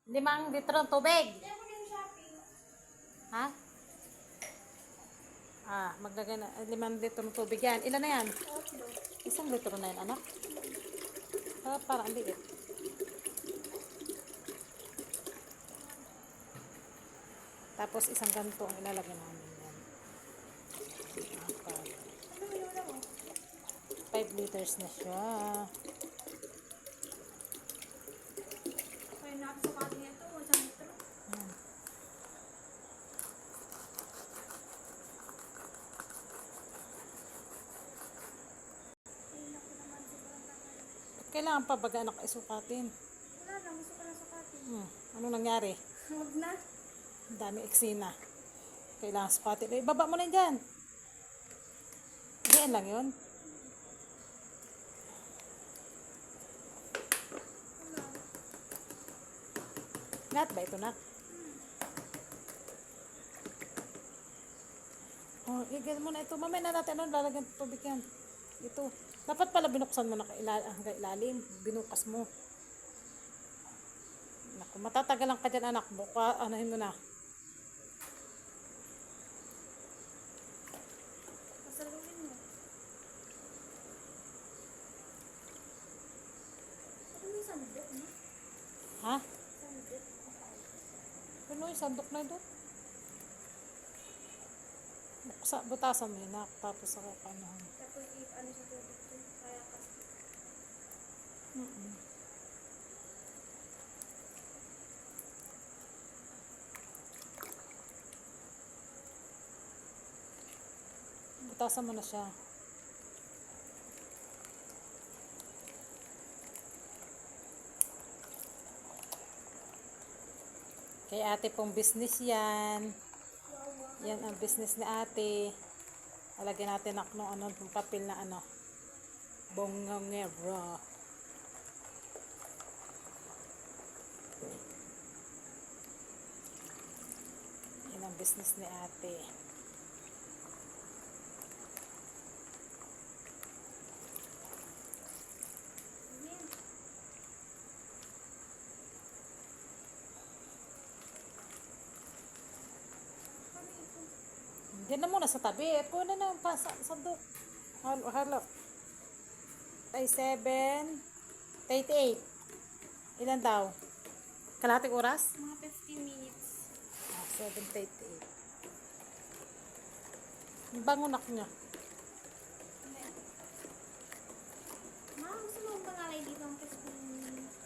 5 litro ng tubig. Ha? Maglagay na 5 litro ng tubig yan. Ilan na yan? 1 litro na yan, anak. Parang liit. Tapos isang ganito ang ilalagay namin yan. 5 liters na siya. Kaya nakasakali niya ito, 1 litro. Kailangan pa baga anak isukatin. Wala na, gusto ko na sukatin. Ano nangyari? Huwag na. Ang dami eksena. Kailangan sukatin. Baba mo na dyan. Diyan lang yun. Lahat ba ito, nak? Igil mo na ito. Mamaya na natin lalagyan ng tubig yan. Ito. Dapat pala binuksan mo na hanggang ilalim. Binukas mo. Naku, matatagalan ka dyan, anak. Anahin mo na. Pasaluhin mo. Ano yung sandok, no? Ha? Sandok. Ano yung sandok na ito? Butasan mo yun, nak. Tapos ako kanuhan. Tapos ano sa tubig ito. Kaya kasi. Butasan mo na siya. Kay ate pong business yan. Yan ang business ni ate. Alagyan natin ng ano, ng papel na ano. Bongongero. Yan ang business ni ate. Diyan na muna sa tabi. Kuha na ng sandok. Halo. 7, 38. Ilan daw? Kalahating oras? Mga 15 minutes. 7:38. Bangunak niya. Ma, gusto mo bang alay dito ang 15 minutes?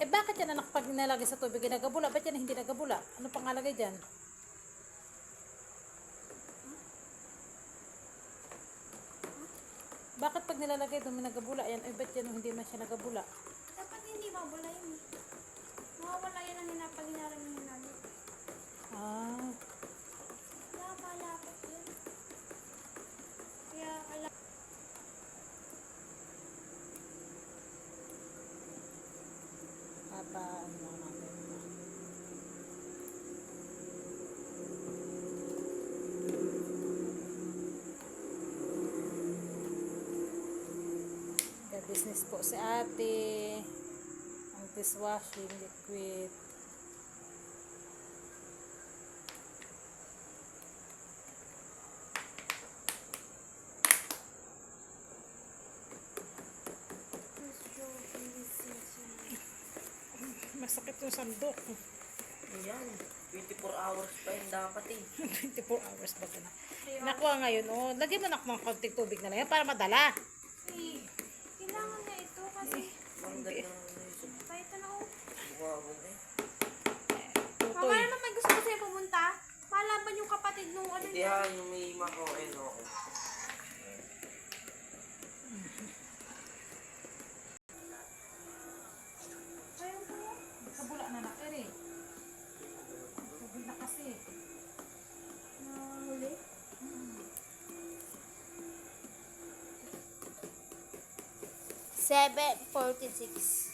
Bakit yan anak pag nilagay sa tubig nagabula? Ba't yan hindi nagabula? Ano pang nalagay dyan? Bakit pag nilalagay doon may nagabula yan? Ba't yan hindi man siya nagabula? Dapat hindi mawala yun eh. Mawawala yan ang hinapag-hinaran ng hinalo. Lapit yun. Kaya alam. Ano lang natin. Business po si ate. Ang dishwashing liquid. Masakit yung sandok. Ayan, 24 hours pa yun dapat eh. 24 hours ba ka na? Nakuha ngayon, lagyan mo na ng konting tubig na lang yan para madala. Eh, kailangan na ito kasi. Manggat na yung Kahit na ako. buwabog eh. Mamaya naman may gusto ko sa'yo pumunta. Malaban yung kapatid nung ano Hindi ha, yung may mako eh, no. Kabula na nakiri. Tubig na kasi. Nahuli. 7:46.